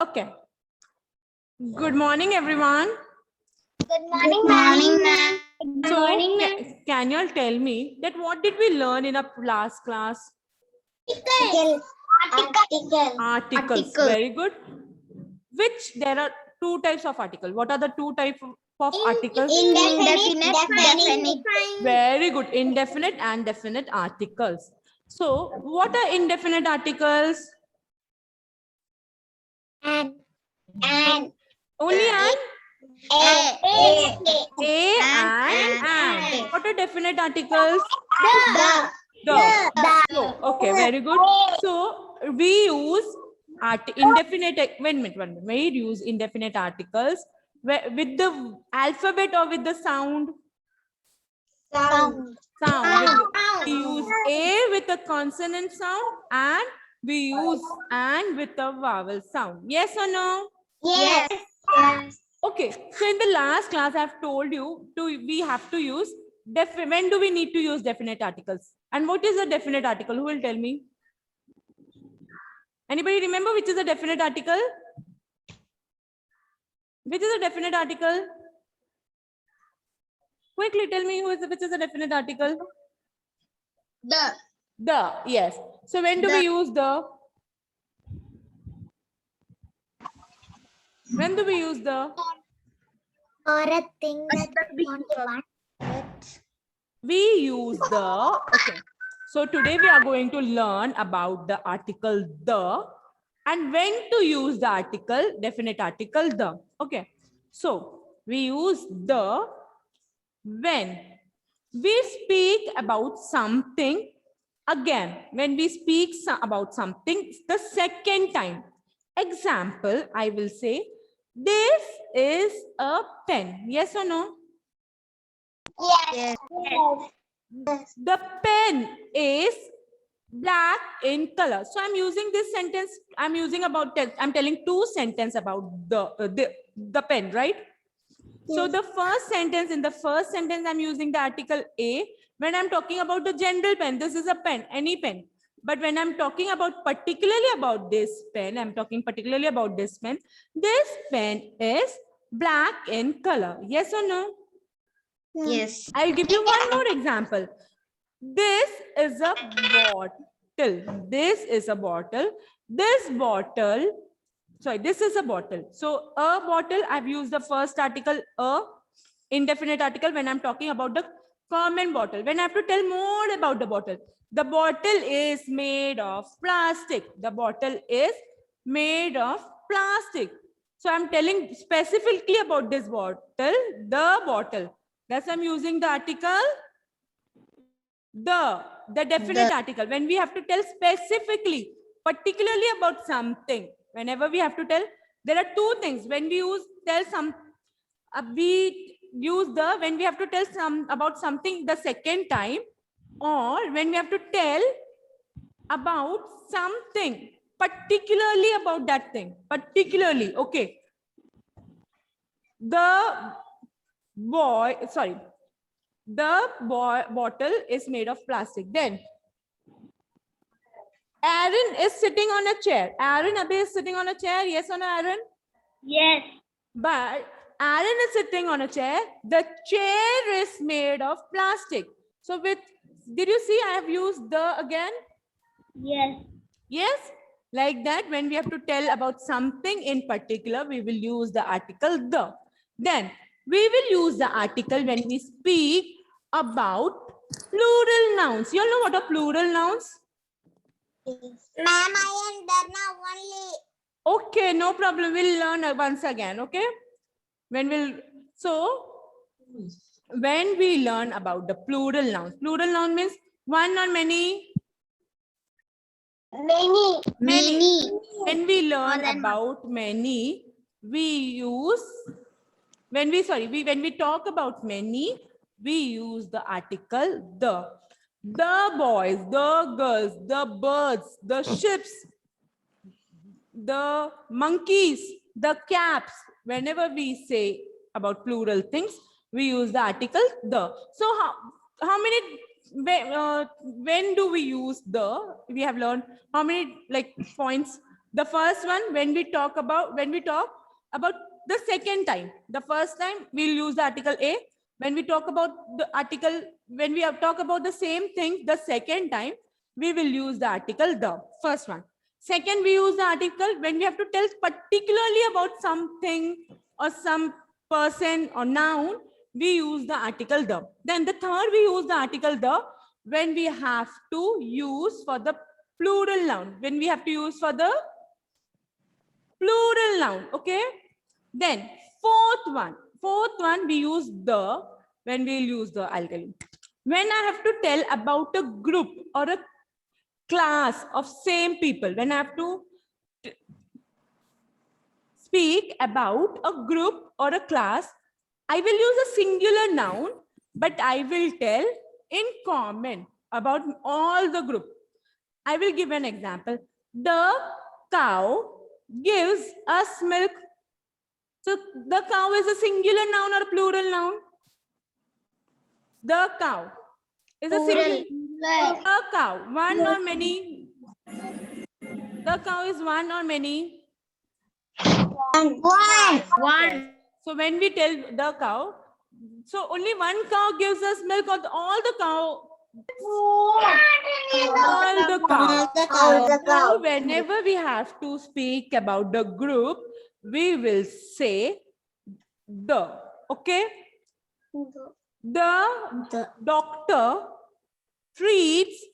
Okay. Good morning, everyone. Good morning, ma'am. So, can you all tell me that what did we learn in our last class? Article. Articles. Very good. Which there are two types of article. What are the two types of articles? Indefinite, definite. Very good. Indefinite and definite articles. So, what are indefinite articles? And. Only and? A. A and. What are definite articles? The. So, okay, very good. So we use indefinite. Wait a minute. We use indefinite articles with the alphabet or with the sound. Sound. We use A with a consonant sound and we use and with a vowel sound. Yes or no? Yes. Okay. So in the last class, I've told you we have to use when do we need to use definite articles? And what is a definite article? Who will tell me? Anybody remember which is a definite article? Which is a definite article? Quickly tell me which is a definite article? The, yes. So when do we use the? When do we use the? Or a thing that we only want. We use the, okay. So today we are going to learn about the article the and when to use the article, definite article the. Okay. So we use the when we speak about something again, when we speak about something the second time. Example, I will say, this is a pen. Yes or no? Yes. The pen is black in color. So I'm using this sentence. I'm using I'm telling two sentences about the pen, right? So the first sentence, in the first sentence, I'm using the article A. When I'm talking about the general pen, this is a pen, any pen. But when I'm talking about particularly about this pen, I'm talking particularly about this pen. This pen is black in color. Yes or no? Yes. I'll give you one more example. This is a bottle. This is a bottle. This is a bottle. So a bottle, I've used the first article a, indefinite article when I'm talking about the common bottle. When I have to tell more about the bottle is made of plastic. The bottle is made of plastic. So I'm telling specifically about this bottle, the bottle. Thus I'm using the article the definite article. When we have to tell specifically, particularly about something, whenever we have to tell, there are two things. When we we use the when we have to tell about something the second time, or when we have to tell about something particularly about that thing. Particularly, okay. The bottle is made of plastic. Then Aaron is sitting on a chair. Aaron Abhi is sitting on a chair. Yes or no, Aaron? Yes. But Aaron is sitting on a chair. The chair is made of plastic. So did you see I have used the again? Yes. Yes? Like that, when we have to tell about something in particular, we will use the article the. Then we will use the article when we speak about plural nouns. You all know what are plural nouns? Ma'am, I am there now only. Okay, no problem. We'll learn once again. Okay. When we learn about the plural noun means one or many. Many. When we learn about many, when we talk about many, we use the article the. The boys, the girls, the birds, the ships, the monkeys, the caps. Whenever we say about plural things, we use the article the. So how many when do we use the? We have learned how many like points. The first one, when we talk about the second time, the first time we'll use the article a. When we talk about the article, when we talk about the same thing the second time, we will use the article the. First one. Second, we use the article when we have to tell particularly about something or some person or noun, we use the article the. Then the third, we use the article the when we have to use for the plural noun, when we have to use for the plural noun. Okay. Then fourth one we use the. When we'll use the, I'll tell you. When I have to tell about a group or a class of same people, when I have to speak about a group or a class, I will use a singular noun, but I will tell in common about all the group. I will give an example. The cow gives us milk. So the cow is a singular noun or a plural noun? The cow is a singular. The cow, one or many? The cow is one or many? One. So when we tell the cow, so only one cow gives us milk, or all the cow? All the cow. So whenever we have to speak about the group, we will say the. Okay. The doctor treats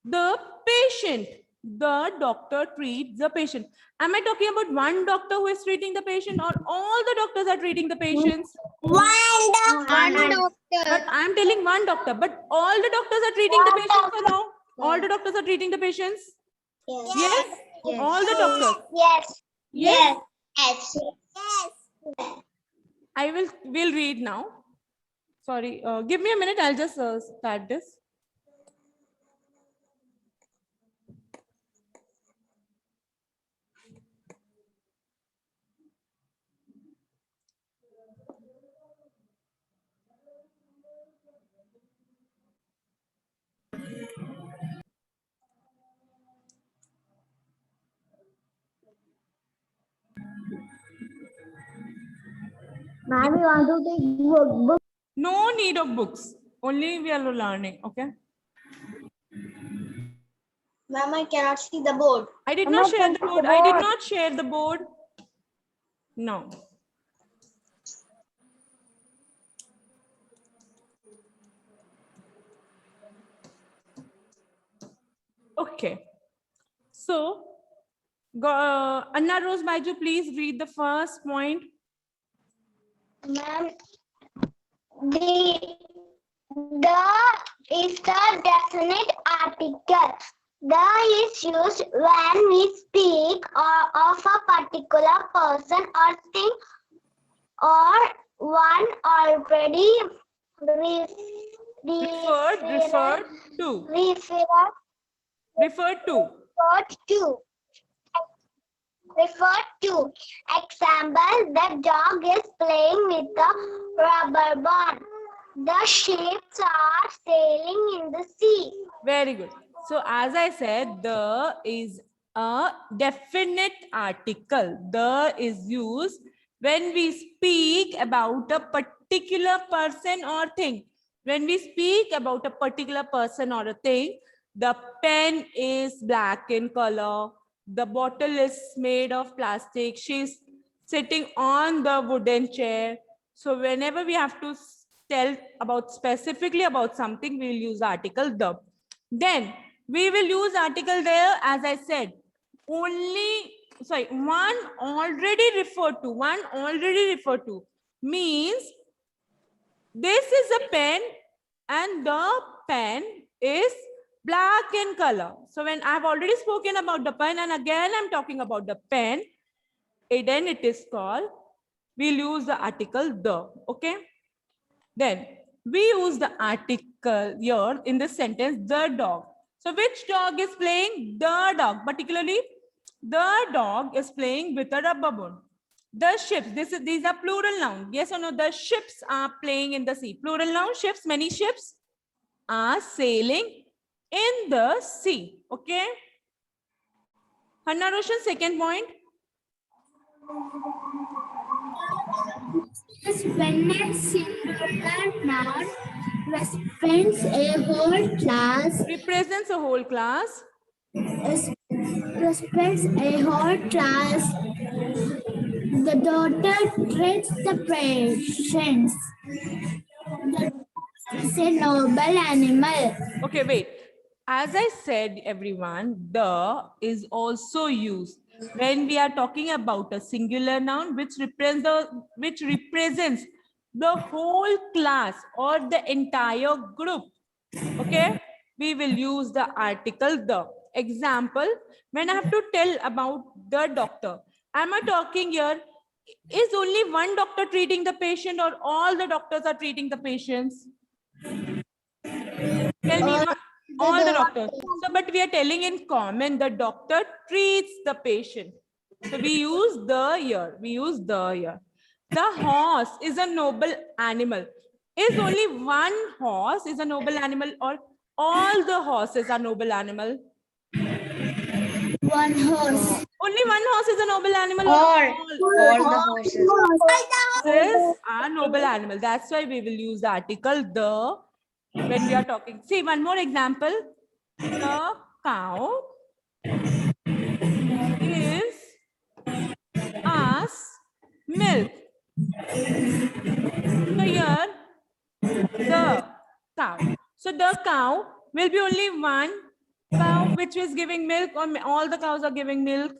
the patient. The doctor treats the patient. Am I talking about one doctor who is treating the patient, or all the doctors are treating the patients? One doctor. But I'm telling one doctor, but all the doctors are treating the patients or no? All the doctors are treating the patients? Yes? All the doctors? Yes. Yes? Yes. Yes. We'll read now. Sorry, give me a minute. I'll just start this. Ma'am, you want to take book? No need of books. Only we are learning. Okay. Ma'am, I cannot see the board. I did not share the board. I did not share the board. No. Okay. So, Anna Rose Baiju, please read the first point. Ma'am, the is the definite article. The is used when we speak of a particular person or thing, or one already referred to. Example, the dog is playing with the rubber ball. The ships are sailing in the sea. Very good. So as I said, the is a definite article. The is used when we speak about a particular person or thing. When we speak about a particular person or a thing, the pen is black in color. The bottle is made of plastic. She's sitting on the wooden chair. So whenever we have to tell about specifically about something, we will use the article the. Then we will use article there, as I said, one already referred to means this is a pen and the pen is black in color. So when I've already spoken about the pen and again I'm talking about the pen, then it is called, we'll use the article the. Okay. Then we use the article here in this sentence, the dog. So which dog is playing? The dog. Particularly, the dog is playing with a rubber ball. The ships, these are plural nouns. Yes or no? The ships are playing in the sea. Plural noun, ships, many ships are sailing in the sea. Okay. Hanna Roshan, second point. When a singular noun represents a whole class, Represents a whole class. represents a whole class, the daughter treats the patients. The dog is a noble animal. Okay, wait. As I said, everyone, the is also used when we are talking about a singular noun which represents the whole class or the entire group. Okay, we will use the article the. Example, when I have to tell about the doctor, am I talking here? Is only one doctor treating the patient or all the doctors are treating the patients? Tell me, all the doctors. So, but we are telling in common, the doctor treats the patient. So we use the here. We use the here. The horse is a noble animal. Is only one horse is a noble animal or all the horses are noble animal? One horse. Only one horse is a noble animal or All the horses. horses are noble animal. That's why we will use the article the when we are talking. See, one more example. The cow gives us milk. So here, the cow. So the cow will be only one cow which is giving milk, or all the cows are giving milk?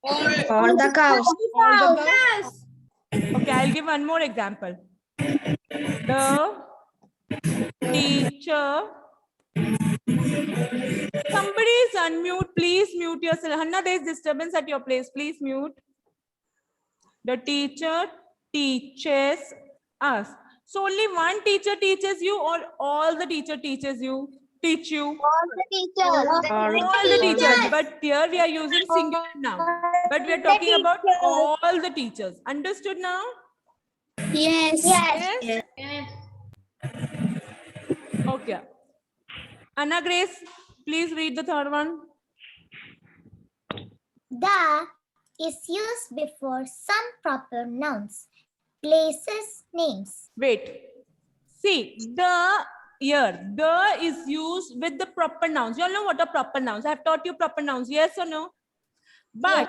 All the cows. All the cows. Okay, I'll give one more example. The teacher. Somebody is unmute. Please mute yourself. Hanna, there is disturbance at your place. Please mute. The teacher teaches us. So only one teacher teaches you or all the teacher teaches you? Teach you? All the teachers. All the teachers. But here we are using singular now. But we are talking about all the teachers. Understood now? Yes. Yes? Okay. Anna Grace, please read the third one. The is used before some proper nouns, places, names. Wait. See, the is used with the proper nouns. You all know what are proper nouns. I have taught you proper nouns. Yes or no? But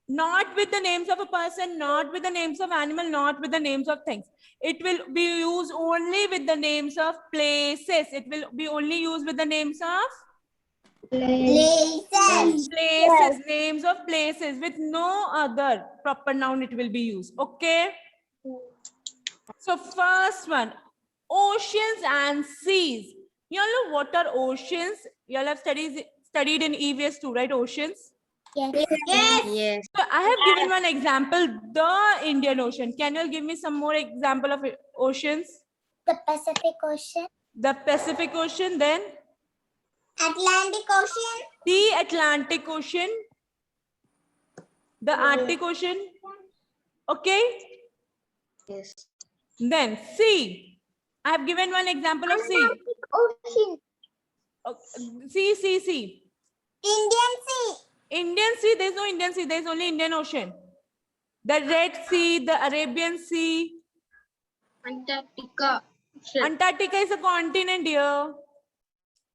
not with the names of a person, not with the names of animal, not with the names of things. It will be used only with the names of places. It will be only used with the names of Places. names of places. With no other proper noun it will be used. Okay. So first one, oceans and seas. You all know what are oceans? You all have studied in EVS too, right? Oceans. Yes. Yes. So I have given one example, the Indian Ocean. Can you all give me some more example of oceans? The Pacific Ocean. The Pacific Ocean, then Atlantic Ocean. the Atlantic Ocean, the Arctic Ocean. Okay. Yes. Then sea. I have given one example of sea. Ocean. Sea. Indian Sea. Indian Sea, there is no Indian Sea, there is only Indian Ocean. The Red Sea, the Arabian Sea. Antarctica. Antarctica is a continent here.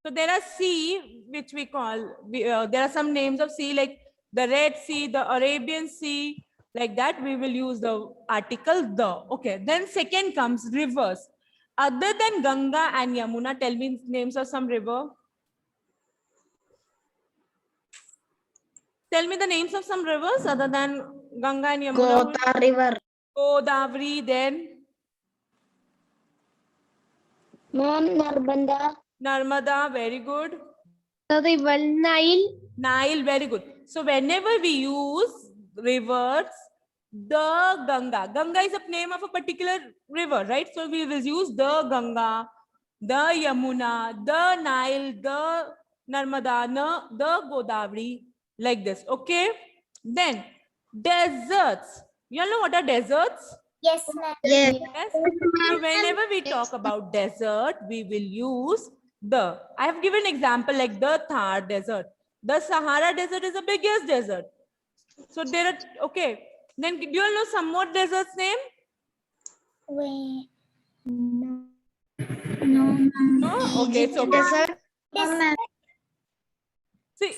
So there are sea, which we call, there are some names of sea like the Red Sea, the Arabian Sea, like that we will use the article the. Okay, then second comes rivers. Other than Ganga and Yamuna, tell me names of some river. Tell me the names of some rivers other than Ganga and Yamuna. Gota River. Godavari, then Narmada. Narmada, very good. The river Nile. Nile, very good. So whenever we use rivers, the Ganga is a name of a particular river, right? So we will use the Ganga, the Yamuna, the Nile, the Narmada, the Godavari, like this. Okay. Then deserts. You all know what are deserts? Yes, ma'am. Yes. Yes. So whenever we talk about desert, we will use the. I have given example like the Thar Desert. The Sahara Desert is the biggest desert. So there are, okay. Then do you all know some more deserts name? Wait. No. No. No? Okay, it's okay. Desert. See,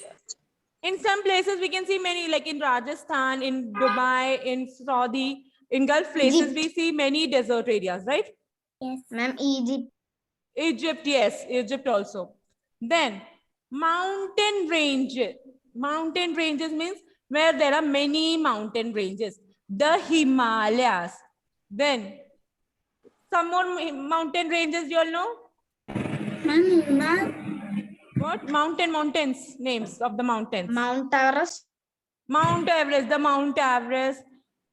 in some places we can see many, like in Rajasthan, in Dubai, in Saudi, in Gulf places, we see many desert areas, right? Yes. Ma'am, Egypt. Egypt, yes, Egypt also. Then mountain ranges. Mountain ranges means where there are many mountain ranges. The Himalayas. Then some more mountain ranges, you all know? What? Mountains, names of the mountains. Mount Everest. Mount Everest, the Mount Everest.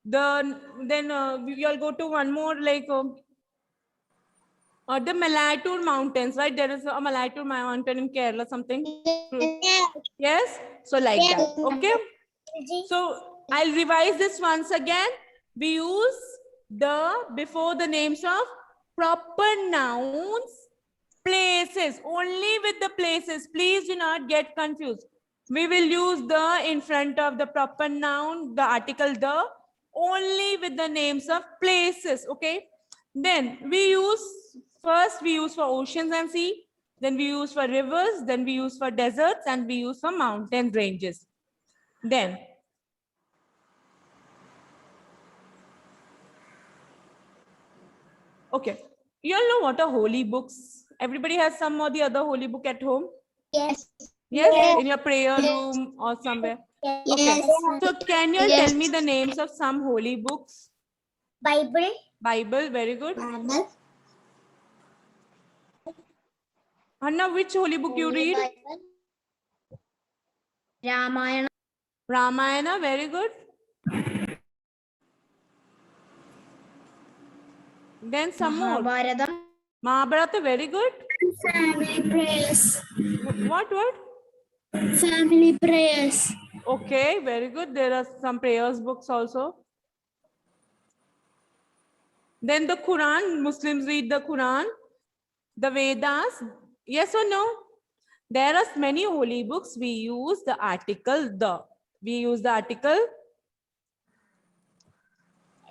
Then we all go to one more, like the Malatur Mountains, right? There is a Malatur mountain in Kerala, something. Yes? So like that, okay? So I'll revise this once again. We use the before the names of proper nouns, places, only with the places. Please do not get confused. We will use the in front of the proper noun, the article the, only with the names of places, okay? Then we use, first we use for oceans and sea, then we use for rivers, then we use for deserts, and we use for mountain ranges. Then okay, you all know what are holy books? Everybody has some or the other holy book at home? Yes. Yes, in your prayer room or somewhere. Okay, so can you all tell me the names of some holy books? Bible. Bible, very good. Bible. Anna, which holy book you read? Ramayana. Ramayana, very good. Then some more. Mahabharatam. Mahabharata, very good. Family prayers. What? Family prayers. Okay, very good. There are some prayers books also. Then the Quran, Muslims read the Quran. The Vedas, yes or no? There are many holy books. We use the article the. We use the article.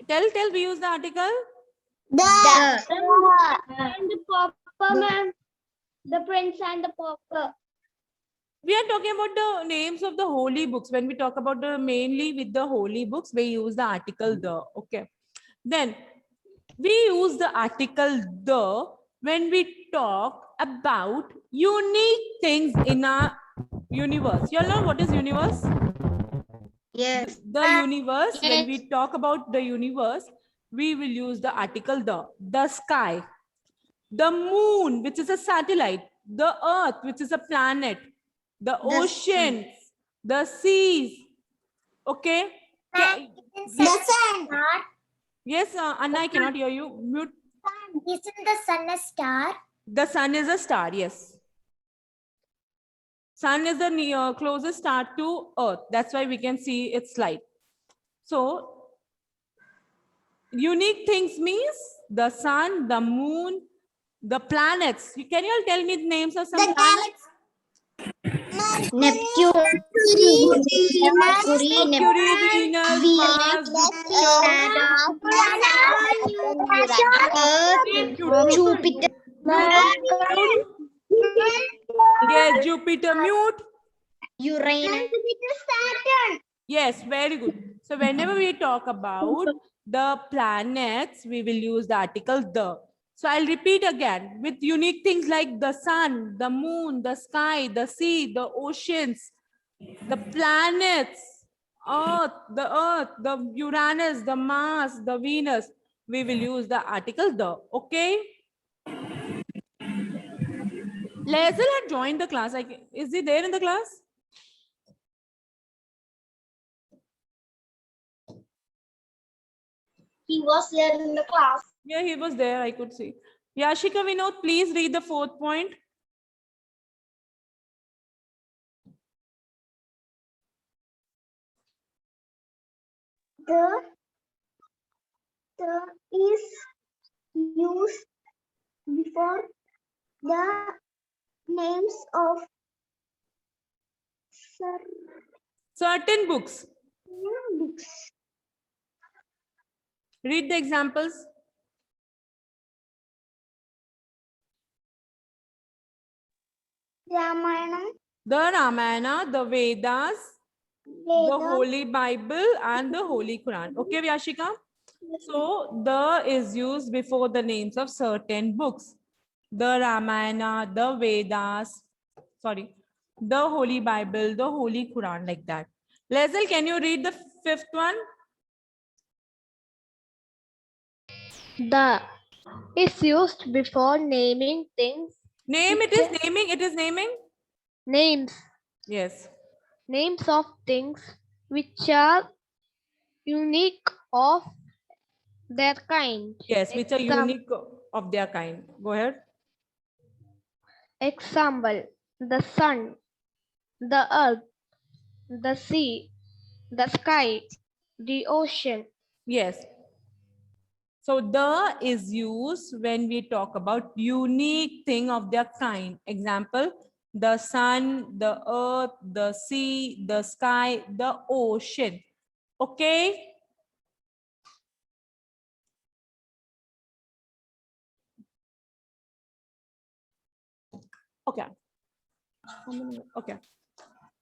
Tell, we use the article. The. And the pauper, ma'am. The prince and the pauper. We are talking about the names of the holy books. When we talk about the mainly with the holy books, we use the article the. Okay. Then we use the article the when we talk about unique things in our universe. You all know what is universe? Yes. The universe, when we talk about the universe, we will use the article the sky, the moon, which is a satellite, the earth, which is a planet, the oceans, the seas. Okay. The sun. Yes, Anna, I cannot hear you. Mute. Isn't the sun a star? The sun is a star, yes. Sun is the closest star to earth. That's why we can see its light. So unique things means the sun, the moon, the planets. Can you all tell me the names of some planets? Neptune. Mercury. Mercury, Venus, Mars, Jupiter. yes, Jupiter, mute. Uranus. Yes, very good. So whenever we talk about the planets, we will use the article the. So I'll repeat again with unique things like the sun, the moon, the sky, the sea, the oceans, the planets, earth, the Uranus, the Mars, the Venus. We will use the article the. Okay. Lazel had joined the class. Is he there in the class? He was there in the class. Yeah, he was there. I could see. Yashika Vinod, please read the 4th point. The is used before the names of Certain books. Read the examples. Ramayana, The Ramayana, the Vedas, the Holy Bible, and the Holy Quran. Okay, Vyashika? So, the is used before the names of certain books. The Ramayana, the Vedas, sorry, the Holy Bible, the Holy Quran, like that. Leslie, can you read the fifth one? The is used before naming things. Name, it is naming, it is naming. Names. Yes. Names of things which are unique of their kind. Yes, which are Exam- unique of their kind. Go ahead. Example, the sun, the earth, the sea, the sky, the ocean. Yes. So the is used when we talk about unique thing of their kind. Example, the sun, the earth, the sea, the sky, the ocean. Okay. Okay. Okay.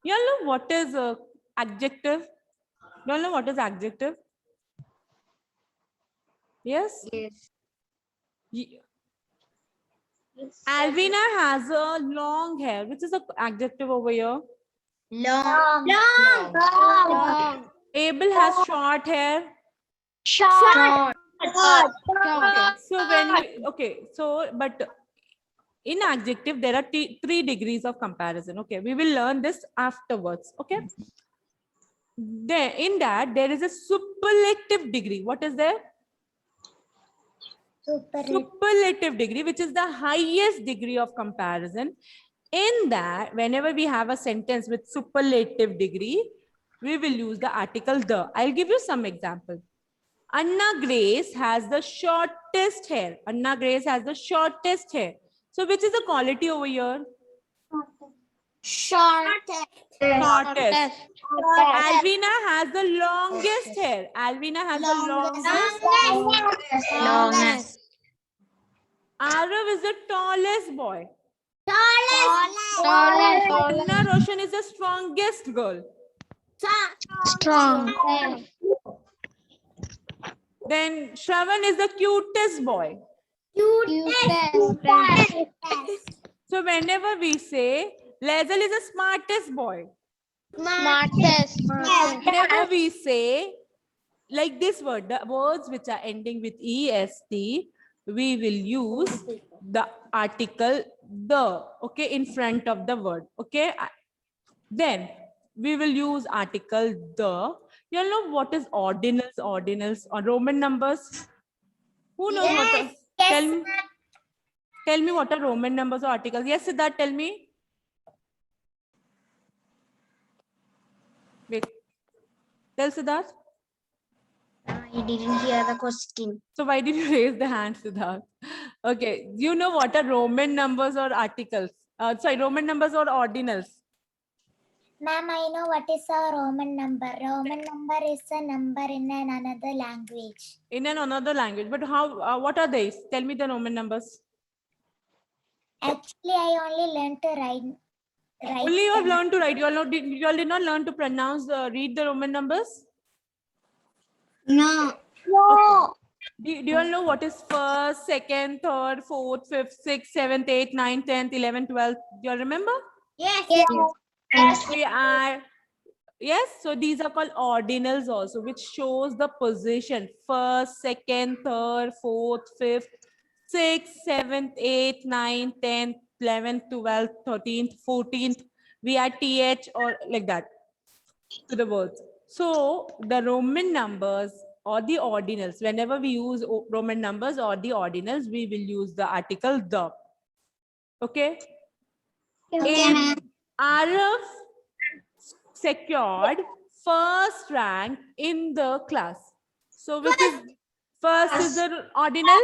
You all know what is adjective? You all know what is adjective? Yes. Yes. Ye- Alvina has a long hair, which is an adjective over here. Long. Long, Abel has short hair. short, Okay. So when we, okay, so but in adjective there are three degrees of comparison. Okay, we will learn this afterwards. Okay. There in that there is a superlative degree. What is there? Superlative degree, which is the highest degree of comparison. In that, whenever we have a sentence with superlative degree, we will use the article the. I'll give you some example. Anna Grace has the shortest hair. Anna Grace has the shortest hair. So which is the quality over here? Shortest. Shortest. Alvina has the longest hair. Alvina has the longest. Longest. Arav is the tallest boy. tallest, Anna Roshan is the strongest girl. strong, Then Shravan is the cutest boy. So whenever we say Lazel is the smartest boy. smartest, Whenever we say like this word, the words which are ending with est, we will use the article the, okay, in front of the word. Okay. Then we will use article the. You all know what is ordinals? Ordinals or Roman numbers? Who knows what? Tell me what are Roman numbers or articles. Yes, Siddharth, tell me. Wait. Tell Siddharth. I didn't hear the question. So why did you raise the hand, Siddharth? Okay. Do you know what are Roman numbers or articles? Sorry, Roman numbers or ordinals? Ma'am, I know what is a Roman number. Roman number is a number in another language. In another language. But how? What are they? Tell me the Roman numbers. Actually, I only learned to write. Only you have them. learned to write. You all did not learn to pronounce, read the Roman numbers? No. No. Do you all know what is first, second, third, fourth, fifth, sixth, seventh, eighth, ninth, 10th, 11th, 12th? Do you all remember? Yes. We are, yes. So these are called ordinals also, which shows the position. First, second, third, fourth, fifth, sixth, seventh, eighth, ninth, 10th, 11th, 12th, 13th, 14th. We add th or like that to the words. So the Roman numbers or the ordinals, whenever we use Roman numbers or the ordinals, we will use the article the. Okay. Okay, Arav secured first rank in the class. So which is first is the ordinal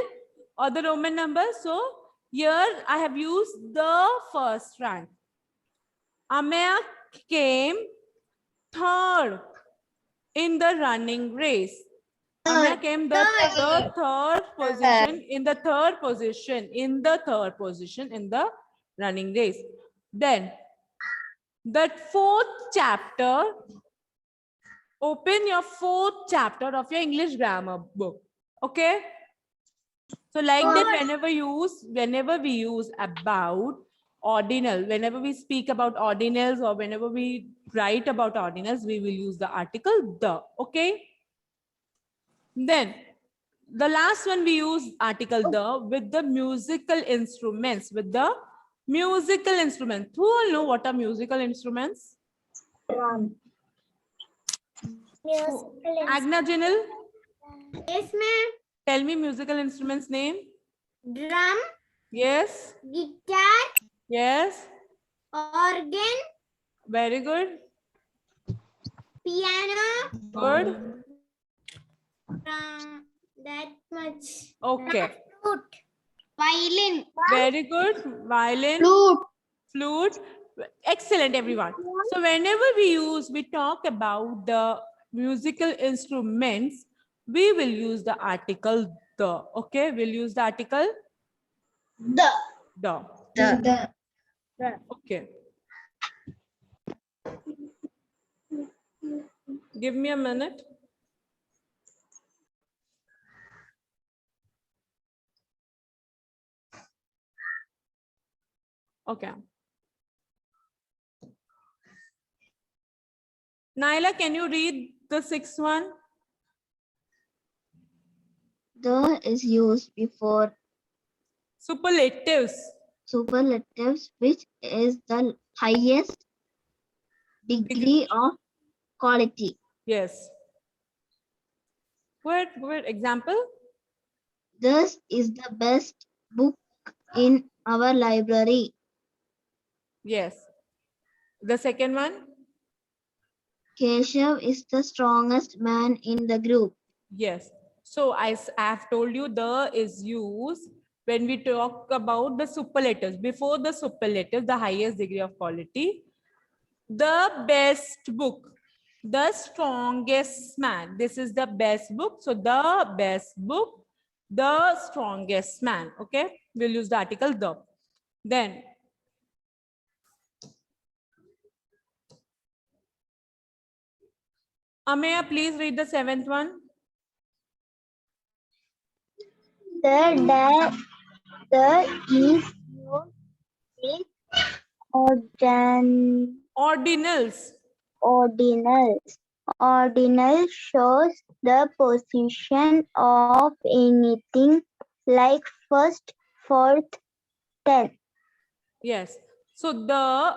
or the Roman number. So here I have used the first rank. Ameya came third in the running race. Amya came the third position in the third position in the running race. Then the fourth chapter. Open your fourth chapter of your English grammar book. Okay. So like that, whenever we use about ordinal, whenever we speak about ordinals or whenever we write about ordinals, we will use the article the. Okay. Then the last one we use article the with the musical instruments. With the musical instruments. Who all know what are musical instruments? Agna Janil, Yes, ma'am. tell me musical instruments name. Drum, Yes. guitar, Yes. organ, Very good. piano. Good. That much. Okay. Flute, violin. Very good. Violin. Flute. Excellent, everyone. So whenever we talk about the musical instruments, we will use the article the. Okay, we'll use the article the. Okay. Give me a minute. Okay. Naila, can you read the sixth one? The is used before Superlatives. superlatives, which is the highest degree of quality. Yes. Good. Example? This is the best book in our library. Yes. The second one? Keshav is the strongest man in the group. Yes. So I have told you the is used when we talk about the superlatives. Before the superlatives, the highest degree of quality. The best book. The strongest man. This is the best book. So the best book. The strongest man. Okay. We'll use the article the. Then Ameya, please read the seventh one. The is used with Ordinals. ordinals. Ordinal shows the position of anything like first, fourth, tenth. Yes. So the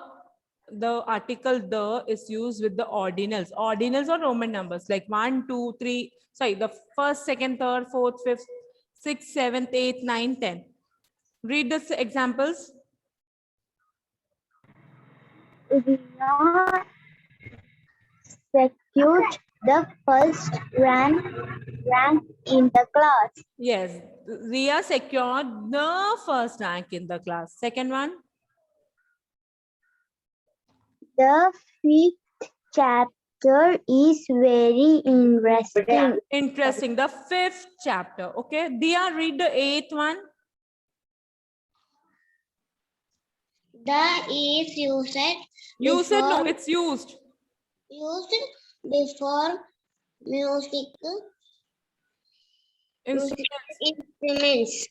article the is used with the ordinals. Ordinals are Roman numbers like 1, 2, 3. Sorry, the first, second, third, fourth, fifth, sixth, seventh, eighth, ninth, 10. Read the examples. Riya secured the first rank in the class. Yes. Ria secured the first rank in the class. Second one. The fifth chapter is very interesting. Interesting. The fifth chapter. Okay. Dia, read the eighth one. The is used You said no, it's used. before music instruments.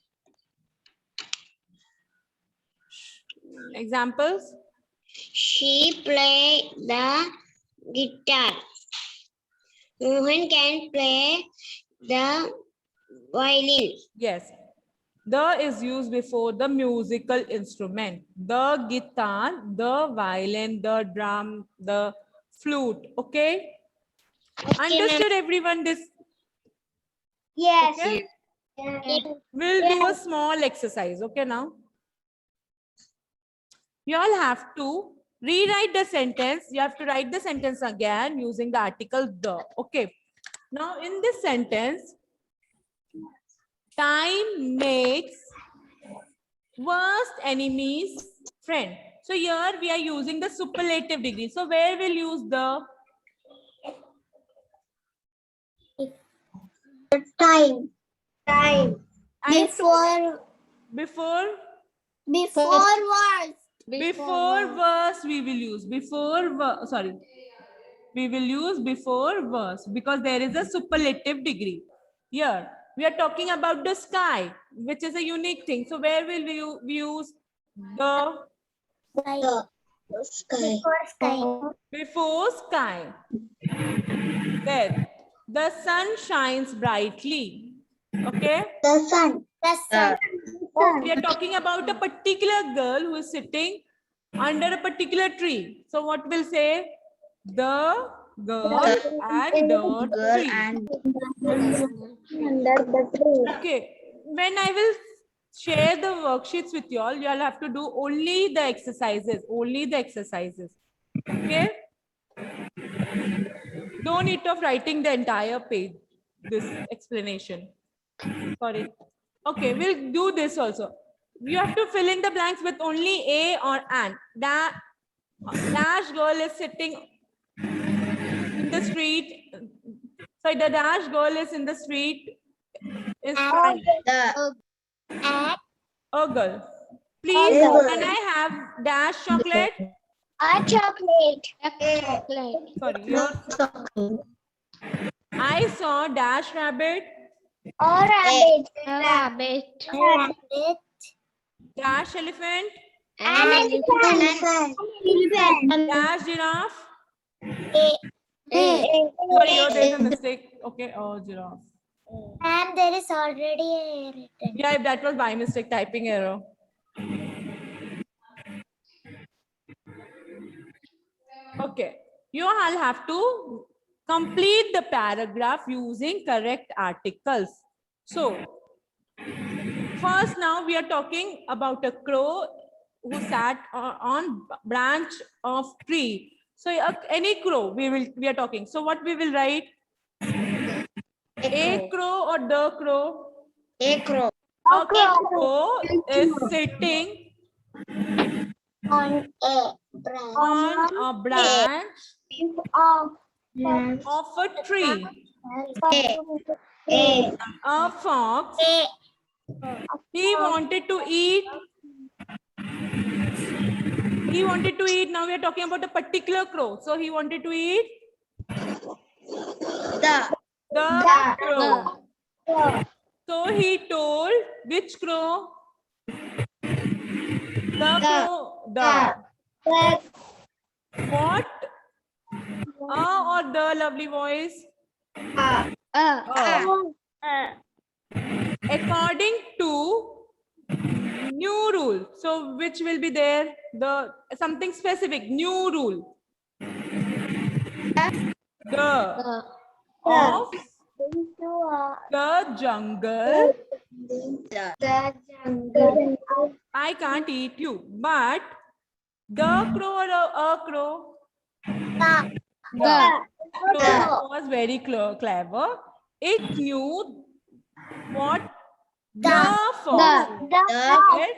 Examples. She played the guitar. Mohan can play the violin. Yes. The is used before the musical instrument. The guitar, the violin, the drum, the flute. Okay. Understood everyone this? Yes. Okay? Yes. We'll do a small exercise. Okay now. You all have to rewrite the sentence. You have to write the sentence again using the article the. Okay. Now in this sentence, time makes worst enemies friend. So here we are using the superlative degree. So where we'll use the? Time. And Before before words. verse we will use we will use before verse because there is a superlative degree. Here we are talking about the sky, which is a unique thing. So where will we use the Sky. before sky? There, the sun shines brightly. Okay, The sun. we are talking about a particular girl who is sitting under a particular tree. So what will say? The girl at the tree. Under the tree. Okay, when I will share the worksheets with you all have to do only the exercises. Okay, no need of writing the entire page, this explanation. Sorry. Okay, we'll do this also. You have to fill in the blanks with only a or an. Dash girl is sitting in the street. Sorry, the dash girl is in the street. Is crying. A girl. Please, can I have dash chocolate? A chocolate. Sorry. I saw dash rabbit. Or rabbit. Rabbit. Dash elephant. Elephant. Dash giraffe. A. Sorry, oh, there's a mistake. Okay, oh, giraffe. And there is already a written. Yeah, that was by mistake, typing error. Okay, you all have to complete the paragraph using correct articles. So, first now we are talking about a crow who sat on branch of tree. So, any crow we are talking. So, what we will write? A crow or the crow? A crow. A crow is sitting On a branch. on a branch of a tree. A fox, he wanted to eat. Now we are talking about a particular crow. So he wanted to eat The crow. So he told which crow? The crow. What? Or the lovely voice? According to new rule. So which will be there? The something specific, new rule. The of the jungle. I can't eat you, but the crow or a crow. The crow was very clever. It knew what the fox. Yes.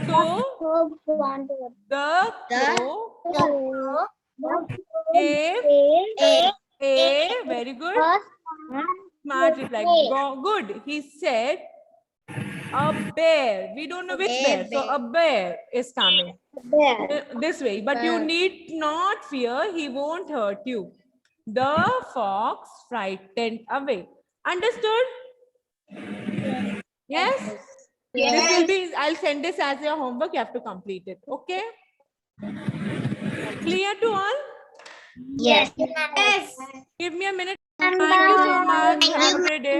So the crow gave a very good smart reply. Good. He said a bear. We don't know which bear. So a bear is coming this way. But you need not fear. He won't hurt you. The fox frightened away. Understood? Yes? This will be, I'll send this as your homework. You have to complete it. Okay? Clear to all? Yes. Give me a minute. Thank you so much. Have a great day.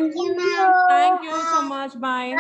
Thank you so much. Bye.